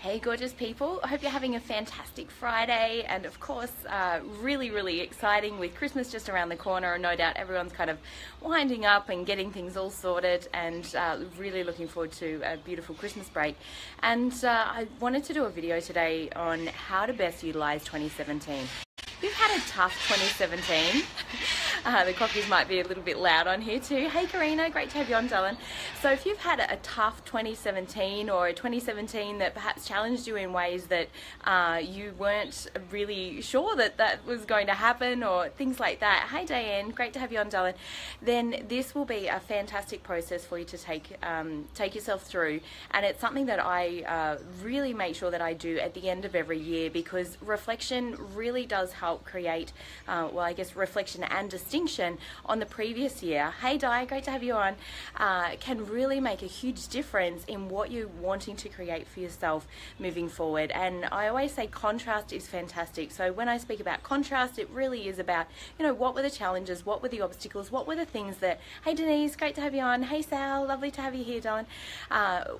Hey gorgeous people, I hope you're having a fantastic Friday, and of course really exciting with Christmas just around the corner, and no doubt everyone's kind of winding up and getting things all sorted, and really looking forward to a beautiful Christmas break. And I wanted to do a video today on how to best utilize 2017. We've had a tough 2017. The coffees might be a little bit loud on here too. Hey Karina, great to have you on, darling. So if you've had a tough 2017, or a 2017 that perhaps challenged you in ways that you weren't really sure that was going to happen, or things like that. Hey Diane, great to have you on, darling. Then this will be a fantastic process for you to take yourself through, and it's something that I really make sure that I do at the end of every year, because reflection really does help create, well, I guess reflection and distinction on the previous year. Hey Di, great to have you on. Can really make a huge difference in what you're wanting to create for yourself moving forward. And I always say contrast is fantastic. So when I speak about contrast, it really is about, you know, what were the challenges, what were the obstacles, what were the things that, hey Denise, great to have you on. Hey Sal, lovely to have you here, darling.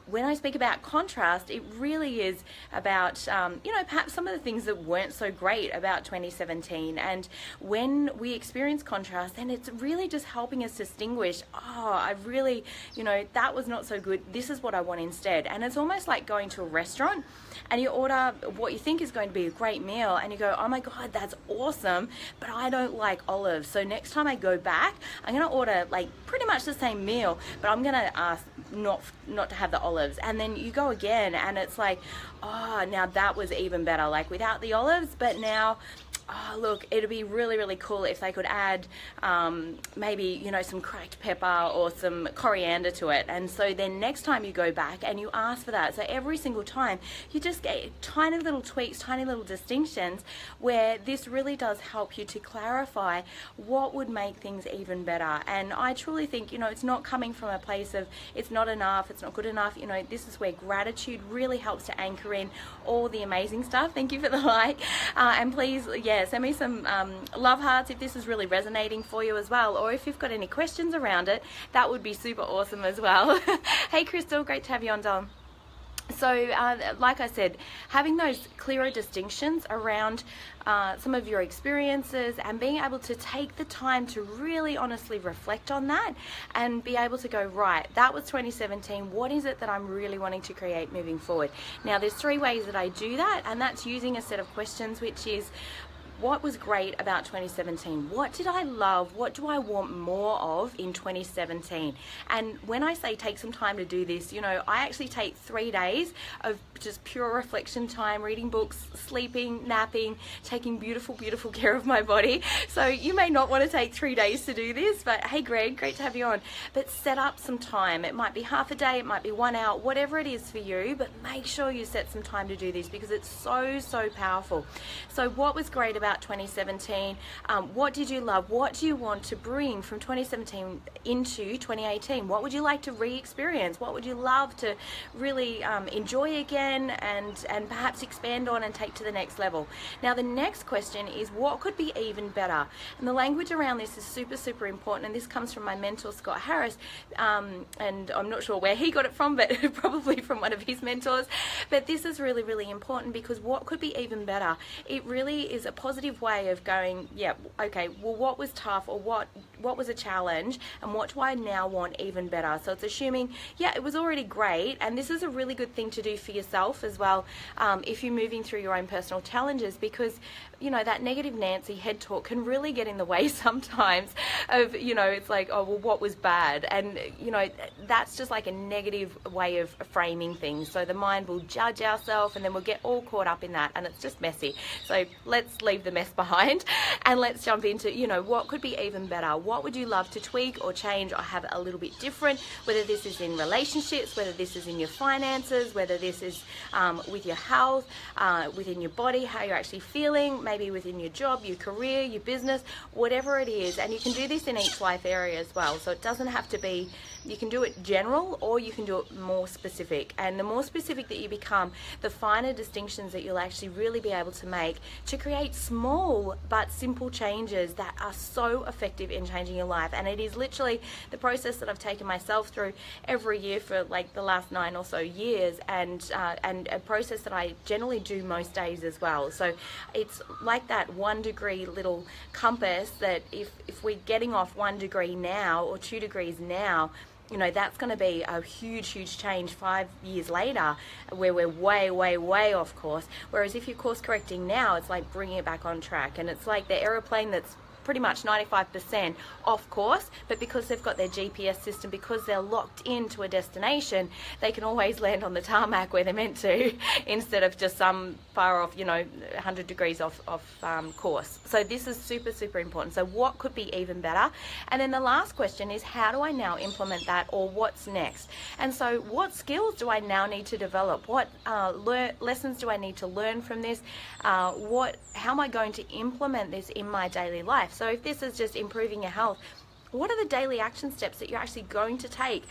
When I speak about contrast, it really is about, you know, perhaps some of the things that weren't so great about 2017. And when we experience contrast, then it's really just helping us distinguish, oh, I really, you know, that was not so good, this is what I want instead. And it's almost like going to a restaurant and you order what you think is going to be a great meal, and you go, oh my god, that's awesome, but I don't like olives, so next time I go back I'm gonna order like pretty much the same meal, but I'm gonna ask not to have the olives. And then you go again and it's like, oh, now that was even better, like without the olives, but now, oh look, it'd be really cool if they could add maybe, you know, some cracked pepper or some coriander to it. And so then next time you go back and you ask for that, so every single time you just get tiny little tweaks, tiny little distinctions, where this really does help you to clarify what would make things even better. And I truly think, you know, it's not coming from a place of it's not enough, it's not good enough. You know, this is where gratitude really helps to anchor in all the amazing stuff. Thank you for the like, and please, yeah, send me some love hearts if this is really resonating for you as well, or if you've got any questions around it, that would be super awesome as well. Hey Crystal, great to have you on, Dom. So like I said, having those clearer distinctions around some of your experiences, and being able to take the time to really honestly reflect on that and be able to go, right, that was 2017, what is it that I'm really wanting to create moving forward? Now there's 3 ways that I do that, and that's using a set of questions, which is, what was great about 2017? What did I love? What do I want more of in 2017? And when I say take some time to do this, you know, I actually take 3 days of just pure reflection time, reading books, sleeping, napping, taking beautiful care of my body. So you may not want to take 3 days to do this, but hey Greg, great to have you on. But set up some time. It might be half a day, it might be 1 hour, whatever it is for you, but make sure you set some time to do this, because it's so powerful. So what was great about 2017? What did you love? What do you want to bring from 2017 into 2018? What would you like to re-experience? What would you love to really enjoy again, and perhaps expand on and take to the next level? Now the next question is, what could be even better? And the language around this is super important, and this comes from my mentor Scott Harris, and I'm not sure where he got it from, but probably from one of his mentors. But this is really important, because what could be even better, it really is a positive way of going, yeah, okay, well, what was tough, or what was a challenge, and what do I now want even better? So it's assuming, yeah, it was already great, and this is a really good thing to do for yourself as well, if you're moving through your own personal challenges, because, you know, that negative Nancy head talk can really get in the way sometimes of, you know, it's like, oh, well, what was bad? And, you know, that's just like a negative way of framing things. So the mind will judge ourselves, and then we'll get all caught up in that, and it's just messy. So let's leave the mess behind, and let's jump into, you know, what could be even better? What would you love to tweak or change or have a little bit different? Whether this is in relationships, whether this is in your finances, whether this is with your health, within your body, how you're actually feeling, maybe within your job, your career, your business, whatever it is. And you can do this in each life area as well. So it doesn't have to be, you can do it general, or you can do it more specific. And the more specific that you become, the finer distinctions that you'll actually really be able to make to create small small but simple changes that are so effective in changing your life. And it is literally the process that I've taken myself through every year for like the last 9 or so years, and a process that I generally do most days as well. So it's like that 1 degree little compass that if we're getting off 1 degree now or 2 degrees now, you know, that's going to be a huge change 5 years later where we're way off course. Whereas if you're course correcting now, it's like bringing it back on track. And it's like the aeroplane that's pretty much 95% off course, but because they've got their GPS system, because they're locked into a destination, they can always land on the tarmac where they're meant to instead of just some far off, you know, 100 degrees off course. So this is super important. So what could be even better? And then the last question is, how do I now implement that, or what's next? And so what skills do I now need to develop? What lessons do I need to learn from this? How am I going to implement this in my daily life? So if this is just improving your health, what are the daily action steps that you're actually going to take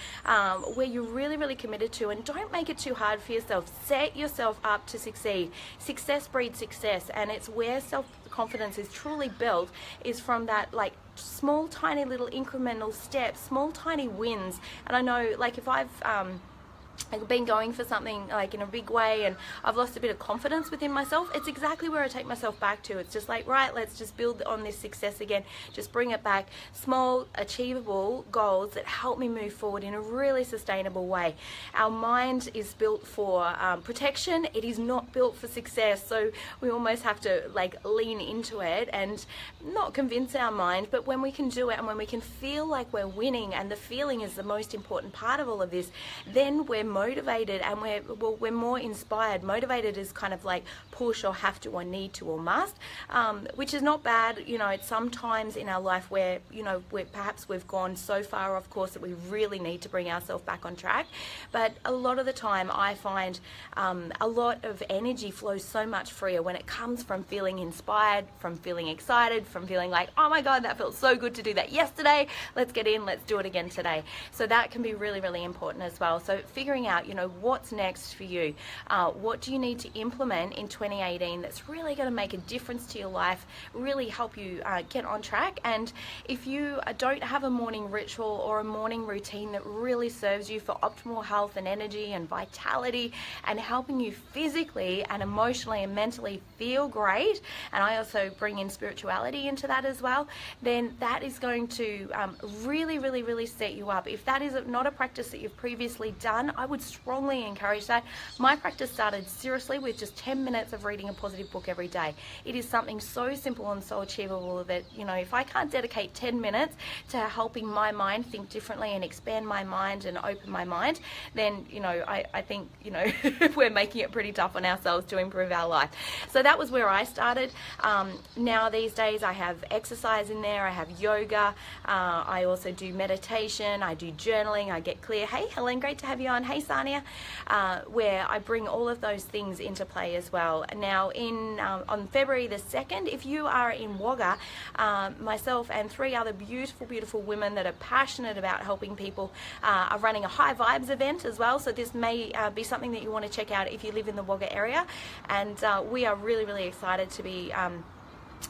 where you're really committed to? And don't make it too hard for yourself. Set yourself up to succeed. Success breeds success, and it's where self-confidence is truly built, is from that like small tiny little incremental steps, small tiny wins. And I know, like, if I've been going for something like in a big way and I've lost a bit of confidence within myself, it's exactly where I take myself back to. It's just like, right, let's just build on this success again, just bring it back. Small achievable goals that help me move forward in a really sustainable way. Our mind is built for protection, it is not built for success. So we almost have to like lean into it and not convince our mind, but when we can do it and when we can feel like we're winning, and the feeling is the most important part of all of this, then we're motivated and we're more inspired. Motivated is kind of like push or have to or need to or must, which is not bad. You know, it's sometimes in our life where, you know, perhaps we've gone so far off course that we really need to bring ourselves back on track. But a lot of the time I find a lot of energy flows so much freer when it comes from feeling inspired, from feeling excited, from feeling like, oh my God, that felt so good to do that yesterday, let's get in, let's do it again today. So that can be really important as well. So figuring out, you know, what's next for you. What do you need to implement in 2018 that's really going to make a difference to your life, really help you get on track? And if you don't have a morning ritual or a morning routine that really serves you for optimal health and energy and vitality and helping you physically and emotionally and mentally feel great, and I also bring in spirituality into that as well, then that is going to really set you up. If that is not a practice that you've previously done, I would strongly encourage that. My practice started seriously with just 10 minutes of reading a positive book every day. It is something so simple and so achievable that, you know, if I can't dedicate 10 minutes to helping my mind think differently and expand my mind and open my mind, then, you know, I think, you know, we're making it pretty tough on ourselves to improve our life. So that was where I started. Now these days I have exercise in there, I have yoga, I also do meditation, I do journaling, I get clear. Hey Helen, great to have you on. Hey Sania, where I bring all of those things into play as well. Now on February the 2nd, if you are in Wagga, myself and 3 other beautiful women that are passionate about helping people are running a High Vibes event as well. So this may be something that you want to check out if you live in the Wagga area, and we are really excited to be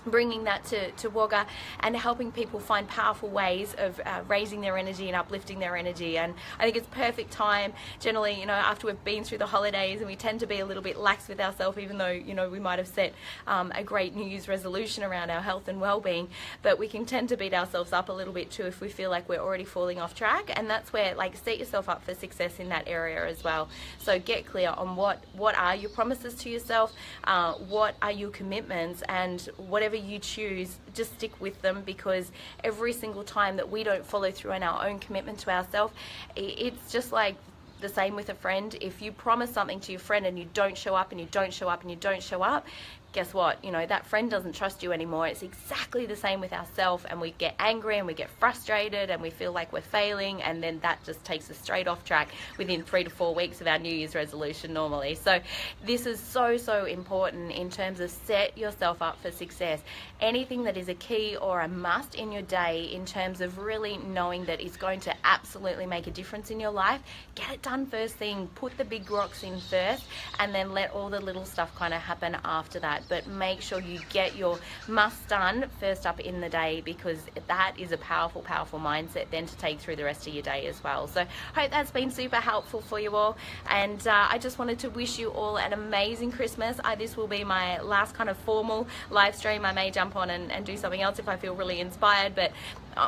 bringing that to Wagga and helping people find powerful ways of raising their energy and uplifting their energy. And I think it's perfect time generally, you know, after we've been through the holidays and we tend to be a little bit lax with ourselves, even though, you know, we might have set a great New Year's resolution around our health and well-being, but we can tend to beat ourselves up a little bit too if we feel like we're already falling off track. And that's where, like, set yourself up for success in that area as well. So get clear on what are your promises to yourself, what are your commitments, and whatever you choose, just stick with them, because every single time that we don't follow through on our own commitment to ourselves, it's just like the same with a friend. If you promise something to your friend and you don't show up and you don't show up and you don't show up, guess what? You know, that friend doesn't trust you anymore. It's exactly the same with ourselves, and we get angry and we get frustrated and we feel like we're failing, and then that just takes us straight off track within 3 to 4 weeks of our New Year's resolution normally. So this is so important in terms of set yourself up for success. Anything that is a key or a must in your day in terms of really knowing that it's going to absolutely make a difference in your life, get it done first thing. Put the big rocks in first, and then let all the little stuff kind of happen after that. that, but make sure you get your must done first up in the day, because that is a powerful mindset then to take through the rest of your day as well. So hope that's been super helpful for you all, and I just wanted to wish you all an amazing Christmas. This will be my last kind of formal live stream. I may jump on and do something else if I feel really inspired, but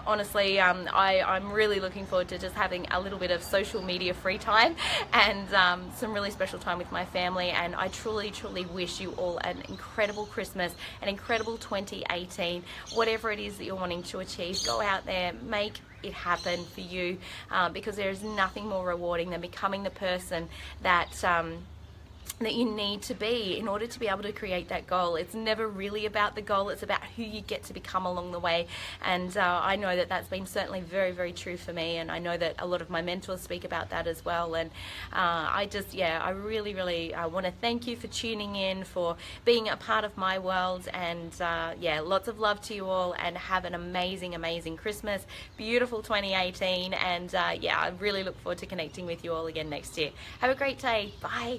honestly, I'm really looking forward to just having a little bit of social media free time and some really special time with my family. And I truly wish you all an incredible Christmas, an incredible 2018. Whatever it is that you're wanting to achieve, go out there, make it happen for you, because there is nothing more rewarding than becoming the person that you need to be in order to be able to create that goal. It's never really about the goal, it's about who you get to become along the way. And I know that that's been certainly very true for me, and I know that a lot of my mentors speak about that as well. And I really want to thank you for tuning in, for being a part of my world, and lots of love to you all, and have an amazing Christmas, beautiful 2018, and I really look forward to connecting with you all again next year. Have a great day. Bye.